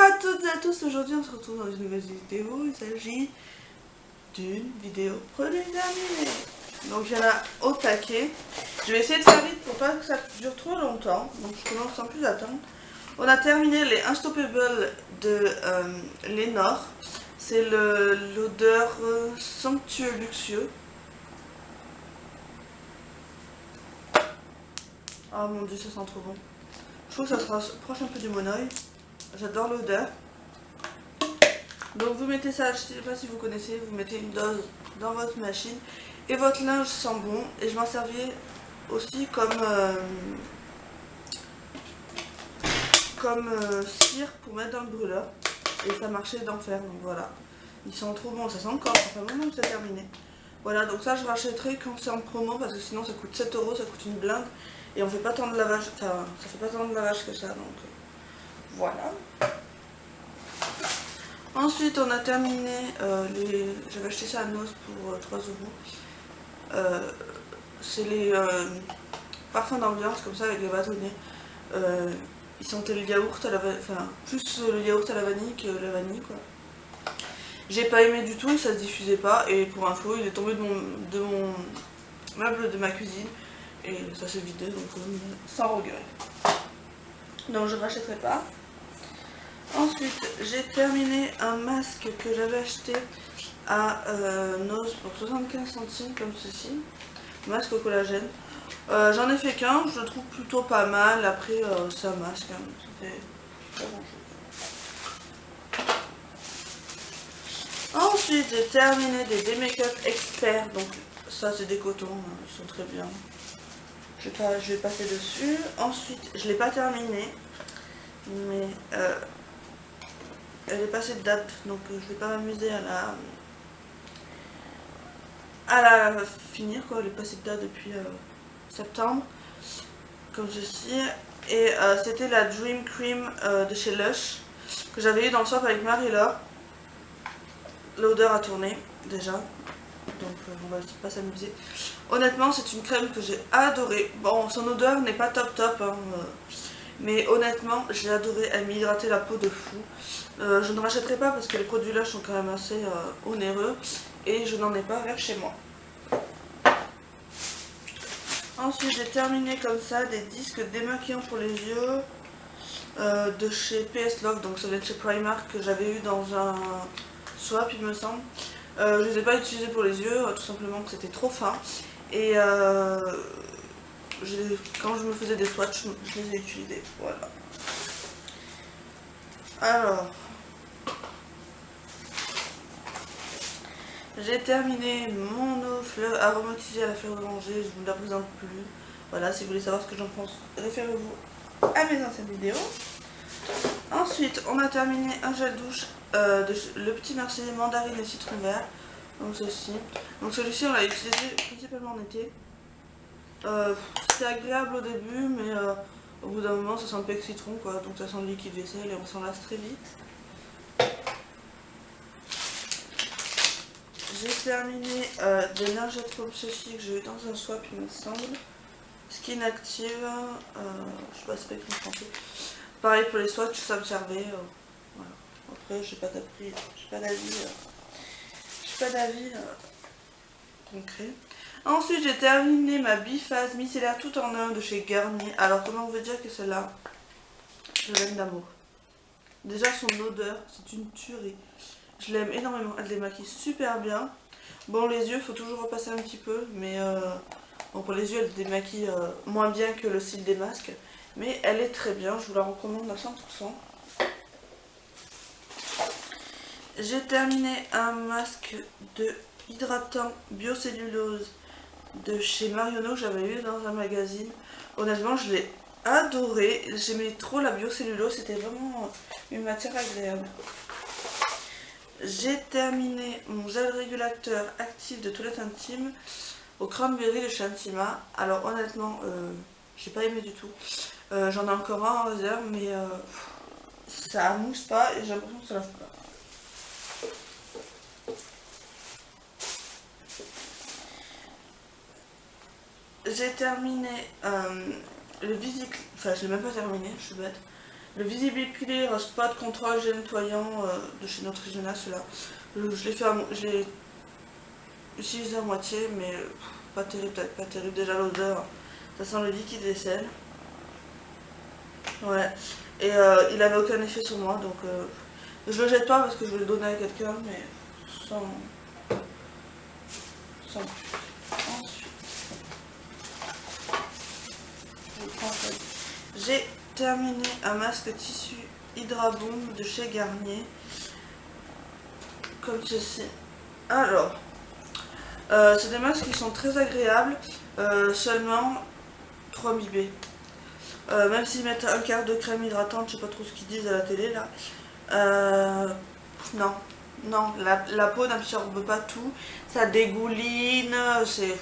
à toutes et à tous, aujourd'hui on se retrouve dans une nouvelle vidéo, il s'agit d'une vidéo produit terminée. Donc il y en a au taquet, je vais essayer de faire vite pour pas que ça dure trop longtemps, donc je commence sans plus attendre. On a terminé les Unstoppable de Lénore, c'est l'odeur somptueux luxueux. Oh mon dieu, ça sent trop bon. Je trouve que ça se rapproche un peu du monoeil. J'adore l'odeur. Donc vous mettez ça, je ne sais pas si vous connaissez, vous mettez une dose dans votre machine et votre linge sent bon. Et je m'en servais aussi comme cire pour mettre dans le brûleur. Et ça marchait d'enfer, donc voilà. Ils sont trop bons, ça sent encore, ça fait un moment que c'est terminé. Voilà, donc ça je rachèterai quand c'est en promo parce que sinon ça coûte 7 €, ça coûte une blinde. Et on fait pas tant de lavage, enfin ça fait pas tant de lavage que ça, donc voilà. Ensuite on a terminé j'avais acheté ça à Noz pour 3 €. C'est les parfums d'ambiance comme ça avec les bâtonnets. Ils sentaient le yaourt à la vanille, enfin plus le yaourt à la vanille que la vanille quoi. J'ai pas aimé du tout et ça se diffusait pas, et pour info il est tombé de mon meuble de ma cuisine et ça s'est vidé, donc sans regret. Donc je ne rachèterai pas. Ensuite j'ai terminé un masque que j'avais acheté à Noz pour 75 centimes comme ceci, masque au collagène. J'en ai fait qu'un, je le trouve plutôt pas mal. Après c'est un masque, hein, ça fait pas grand chose. Ensuite j'ai terminé des Make-up Expert, donc ça c'est des cotons, hein, ils sont très bien. Je vais passer dessus. Ensuite je l'ai pas terminé, mais elle est passée de date, donc je vais pas m'amuser à la finir quoi. Elle est passée de date depuis septembre, comme ceci. Et c'était la Dream Cream de chez Lush, que j'avais eu dans le swap avec Marie-Laure. L'odeur a tourné déjà, donc on va pas s'amuser. Honnêtement c'est une crème que j'ai adorée. Bon, son odeur n'est pas top hein, mais honnêtement j'ai adoré, elle m'hydratait la peau de fou. Je ne rachèterai pas parce que les produits Lush sont quand même assez onéreux et je n'en ai pas vers chez moi. Ensuite j'ai terminé comme ça des disques démaquillants pour les yeux de chez PS Love, donc ça doit être chez Primark, que j'avais eu dans un swap il me semble. Je les ai pas utilisés pour les yeux, tout simplement que c'était trop fin. Et quand je me faisais des swatchs, je les ai utilisés. Voilà. Alors, j'ai terminé mon eau fleur aromatisée à la fleur d'oranger, je ne vous la présente plus. Voilà, si vous voulez savoir ce que j'en pense, référez-vous à mes anciennes vidéos. Ensuite, on a terminé un gel douche le Petit Marseillais mandarine et citron vert. Donc ceci. Donc celui-ci on l'a utilisé principalement en été. C'est agréable au début, mais au bout d'un moment ça sent le pec citron quoi, donc ça sent le liquide vaisselle et on s'en lasse très vite. J'ai terminé des lingettes comme ceci que j'ai eu dans un swap il me semble. Skin Active, je sais pas c'est pas écrit en français. Pareil pour les swatchs, ça me servait. Voilà. Après j'ai pas d'avis concret. Ensuite j'ai terminé ma biphase micellaire tout en un de chez Garnier. Alors comment on veut dire que celle-là, je l'aime d'amour. Déjà son odeur, c'est une tuerie. Je l'aime énormément, elle démaquille super bien. Bon les yeux, faut toujours repasser un petit peu, mais bon, pour les yeux elle démaquille moins bien que le style des masques. Mais elle est très bien, je vous la recommande à 100%. J'ai terminé un masque de hydratant biocellulose de chez Marionneau que j'avais eu dans un magazine. Honnêtement je l'ai adoré, j'aimais trop la biocellulose, c'était vraiment une matière agréable. J'ai terminé mon gel régulateur actif de toilette intime au cranberry de chez Intima. Alors honnêtement j'ai pas aimé du tout. J'en ai encore un en réserve, mais ça mousse pas et j'ai l'impression que ça lave pas. J'ai terminé le Visiclean, enfin je l'ai même pas terminé, je suis bête. le Visible Clear Spot Control Gel Nettoyant de chez Neutrogena, celui-là. Je l'ai utilisé à moitié, mais pas terrible, peut-être pas terrible. Déjà l'odeur, ça sent le liquide vaisselle. Ouais, et il avait aucun effet sur moi, donc je le jette pas parce que je vais le donner à quelqu'un, mais sans plus. Ensuite, j'ai terminé un masque tissu Hydra Bomb de chez Garnier, comme ceci. Alors, c'est des masques qui sont très agréables, seulement 3 mbb. Même s'ils mettent un quart de crème hydratante, je sais pas trop ce qu'ils disent à la télé là. Non, la peau n'absorbe pas tout, ça dégouline, c'est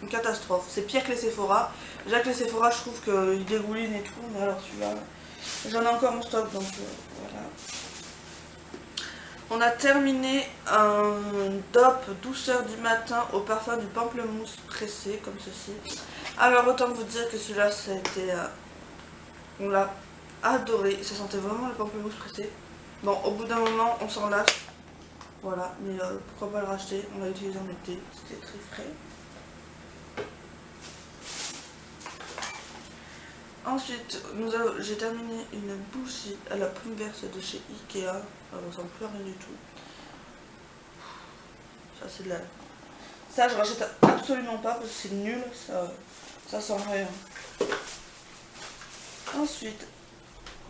une catastrophe. C'est pire que les Sephora. Déjà que les Sephora, je trouve qu'ils dégoulinent et tout, mais alors celui-là, j'en ai encore en stock, donc voilà. On a terminé un DOP douceur du matin au parfum du pamplemousse pressé, comme ceci. Alors autant vous dire que celui-là, ça a été... on l'a adoré, ça sentait vraiment le pamplemousse pressé. Bon, au bout d'un moment, on s'en lasse. Voilà, mais pourquoi pas le racheter? On l'a utilisé en été, c'était très frais. Ensuite, j'ai terminé une bougie à la plume verte de chez Ikea. Elle ressemble plus à rien du tout. Ça, c'est de la... Ça, je rachète absolument pas parce que c'est nul, ça sent rien. Ensuite,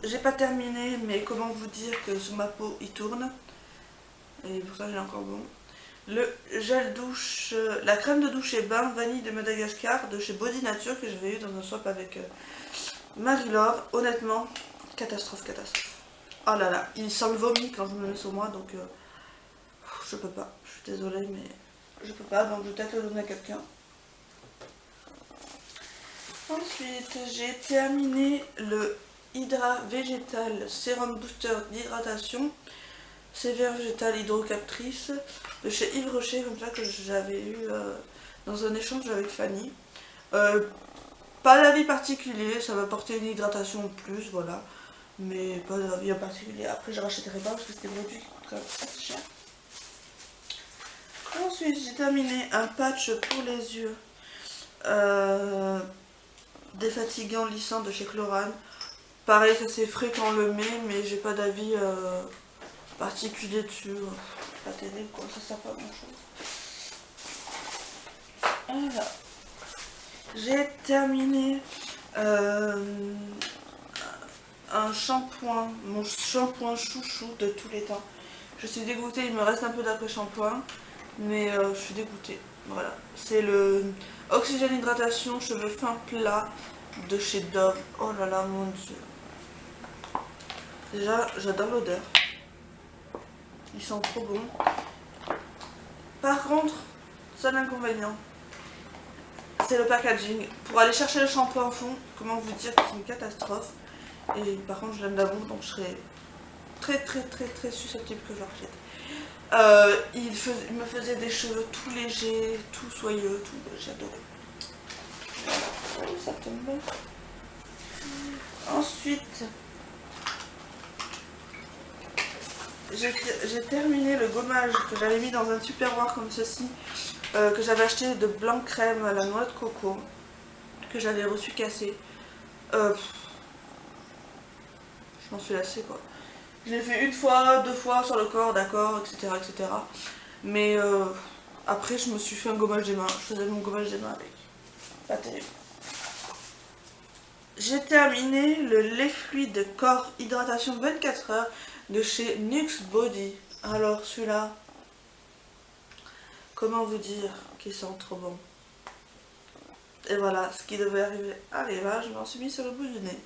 j'ai pas terminé, mais comment vous dire que sur ma peau, il tourne. Et pour ça, j'ai encore bon. Le gel douche, la crème de douche et bain vanille de Madagascar de chez Body Nature que j'avais eu dans un swap avec Marie-Laure. Honnêtement, catastrophe. Oh là là, il sent le vomi quand je me le mets sur moi, donc je peux pas. Je suis désolée, mais je peux pas, donc je vais peut-être le donner à quelqu'un. Ensuite, j'ai terminé le Hydra Végétal Sérum Booster d'hydratation. Sévère végétale hydrocaptrice de chez Yves Rocher, comme ça, que j'avais eu dans un échange avec Fanny. Pas d'avis particulier, ça va apporter une hydratation de plus, voilà. Mais pas d'avis en particulier. Après, je rachèterai pas parce que c'était produit qui coûterait assez cher. Ensuite, j'ai terminé un patch pour les yeux défatigant lissant de chez Chlorane. Pareil, ça c'est frais quand on le met, mais j'ai pas d'avis particulier dessus. Pas terrible quoi, ça sert pas à grand chose. Voilà. J'ai terminé un shampoing, mon shampoing chouchou de tous les temps. Je suis dégoûtée, il me reste un peu d'après-shampoing, mais je suis dégoûtée. Voilà, c'est le Oxygène Hydratation Cheveux Fins Plats de chez Dove. Oh là là, mon dieu. Déjà, j'adore l'odeur. Ils sont trop bons. Par contre, seul inconvénient, c'est le packaging. Pour aller chercher le shampoing en fond, comment vous dire que c'est une catastrophe. Et par contre, je l'aime d'amour, donc je serais très susceptible que je le rachète. Il me faisait des cheveux tout légers, tout soyeux, tout. J'adorais. Voilà, ça tombe. Ensuite, j'ai terminé le gommage que j'avais mis dans un tupperware comme ceci, que j'avais acheté de blanc crème à la noix de coco, que j'avais reçu cassé. Je m'en suis lassée quoi. Je l'ai fait une fois, 2 fois sur le corps, d'accord, etc. Mais après je me suis fait un gommage des mains, je faisais mon gommage des mains avec. Pas terrible. J'ai terminé le lait fluide corps hydratation 24 heures de chez Nux Body. Alors celui-là, comment vous dire qu'il sent trop bon. Et voilà, ce qui devait arriver arriva, je m'en suis mis sur le bout du nez.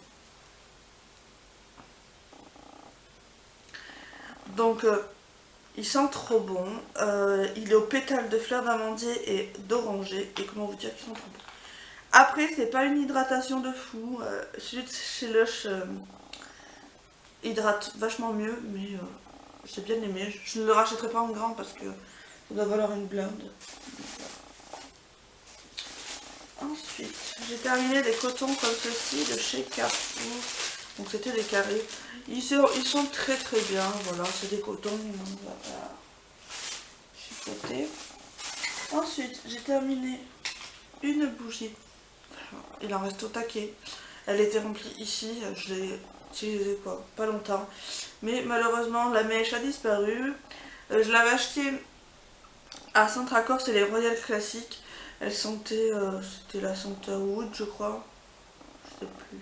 Donc il sent trop bon, il est aux pétales de fleurs d'amandier et d'oranger, et comment vous dire qu'il sent trop bon. Après c'est pas une hydratation de fou, celui de chez Lush hydrate vachement mieux, mais j'ai bien aimé. Je ne le rachèterai pas en grand parce que ça doit valoir une blinde. Ensuite, j'ai terminé des cotons comme ceci de chez Carrefour, Donc c'était des carrés. Ils sont très très bien. Voilà, c'est des cotons. On va chipoter. Ensuite, j'ai terminé une bougie. Il en reste au taquet. Elle était remplie ici. Je l'ai utilisée pas longtemps. Mais malheureusement, la mèche a disparu. Je l'avais achetée à Centracor, c'est les Royal classiques. Elle sentait, c'était la senteur wood, je crois. Je sais plus.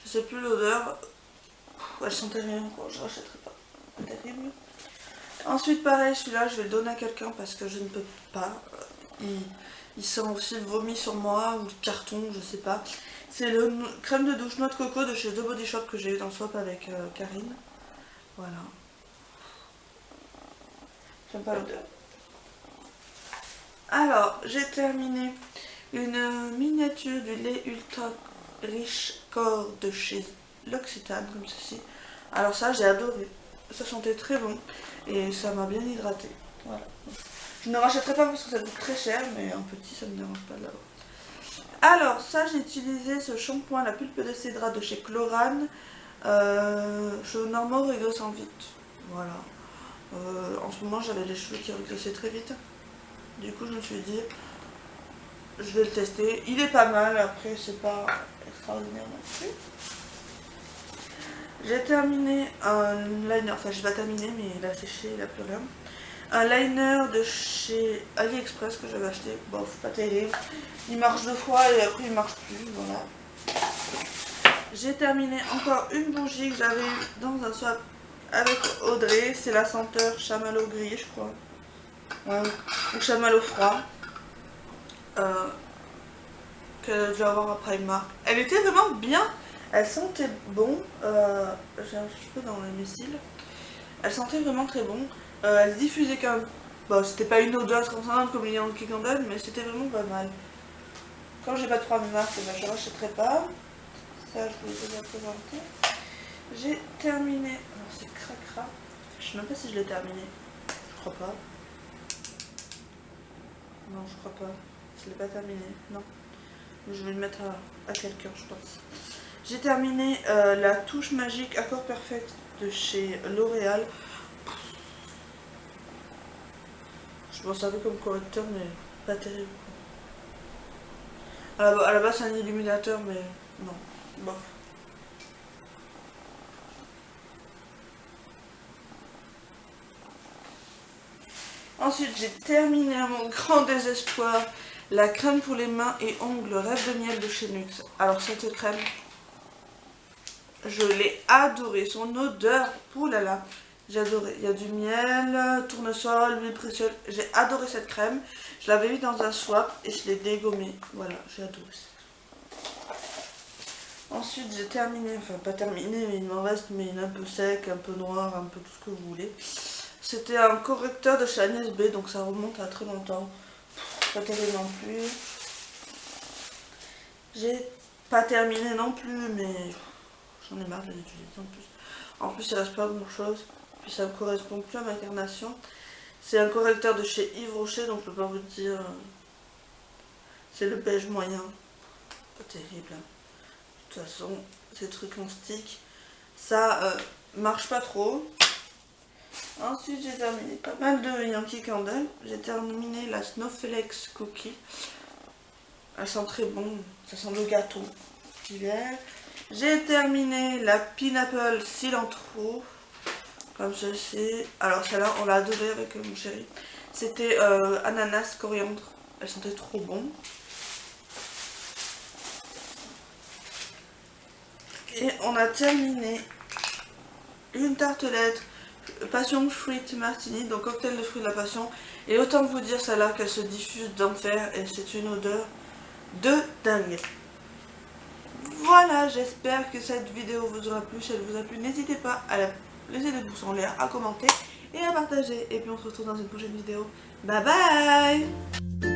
Je sais plus l'odeur. Elle sentait rien, quoi. Je rachèterai pas. Terrible. Ensuite, pareil, celui-là, je vais le donner à quelqu'un parce que je ne peux pas. Il sent aussi le vomi sur moi ou le carton, je sais pas. C'est le crème de douche noix de coco de chez The Body Shop que j'ai eu dans le swap avec Karine. Voilà. J'aime pas l'odeur. Alors, j'ai terminé une miniature du lait ultra riche corps de chez L'Occitane, comme ceci. Alors ça, j'ai adoré. Ça sentait très bon et ça m'a bien hydraté. Voilà. Je ne rachèterai pas parce que ça coûte très cher, mais un petit, ça ne me dérange pas de l'avoir. Alors, ça, j'ai utilisé ce shampoing, la pulpe de cédra de chez Chlorane. Cheveux normaux régressant vite. Voilà. En ce moment, j'avais les cheveux qui régressaient très vite. Du coup, je me suis dit, je vais le tester. Il est pas mal, après, c'est pas extraordinaire non plus. J'ai terminé un liner, enfin, je vais pas terminer, mais il a séché, il a plus rien. Un liner de chez AliExpress que j'avais acheté. Bof, pas terrible. Il marche 2 fois et après, il marche plus. Voilà. J'ai terminé encore une bougie que j'avais eue dans un swap avec Audrey. C'est la senteur chamallow gris, je crois. Ouais, ou chamallow froid. Que je vais avoir à Primark. Elle était vraiment bien. Elle sentait bon. J'ai un cheveu dans mes cils. Elle sentait vraiment très bon. Elle diffusait quand même. Bon, c'était pas une odeur transcendante comme les Yankee Candle, mais c'était vraiment pas mal. Quand j'ai pas de Primark, je rachèterai pas. Ça, je vous l'ai déjà présenté. J'ai terminé. Alors, c'est cracra. Je sais même pas si je l'ai terminé. Je crois pas. Non, je crois pas. Je l'ai pas terminé. Non. Je vais le mettre à quelqu'un, je pense. J'ai terminé la touche magique Accord Perfect de chez L'Oréal. Je m'en servais comme correcteur, mais pas terrible. À la base, c'est un illuminateur, mais non. Bon. Ensuite, j'ai terminé à mon grand désespoir la crème pour les mains et ongles Rêve de miel de chez Nuxe. Alors cette crème, je l'ai adorée. Son odeur, oulala, j'ai adoré. Il y a du miel, tournesol, huile précieuse. J'ai adoré cette crème. Je l'avais eu dans un swap et je l'ai dégommée. Voilà, j'ai adoré ça. Ensuite, j'ai terminé, enfin pas terminé, mais il m'en reste, mais il est un peu sec, un peu noir, un peu tout ce que vous voulez. C'était un correcteur de chez Agnès B, donc ça remonte à très longtemps. Pas terrible non plus. J'ai pas terminé non plus, mais j'en ai marre de l'utiliser en plus. En plus, il reste pas grand chose. Puis ça ne correspond plus à ma carnation. C'est un correcteur de chez Yves Rocher, donc je peux pas vous dire. C'est le beige moyen. Pas terrible. De toute façon, ces trucs en stick, ça marche pas trop. Ensuite, j'ai terminé pas mal de Yankee Candle. J'ai terminé la Snowflakes Cookie. Elle sent très bon. Ça sent le gâteau d'hiver. J'ai terminé la Pineapple Cilantro. Comme ceci. Alors celle-là, on l'a adorée avec mon chéri. C'était ananas coriandre. Elle sentait trop bon. Et on a terminé une tartelette Passion Fruit Martini, donc cocktail de fruits de la passion. Et autant vous dire celle-là qu'elle se diffuse d'enfer et c'est une odeur de dingue. Voilà, j'espère que cette vidéo vous aura plu. Si elle vous a plu, n'hésitez pas à laisser des pouces en l'air, à commenter et à partager. Et puis on se retrouve dans une prochaine vidéo. Bye bye!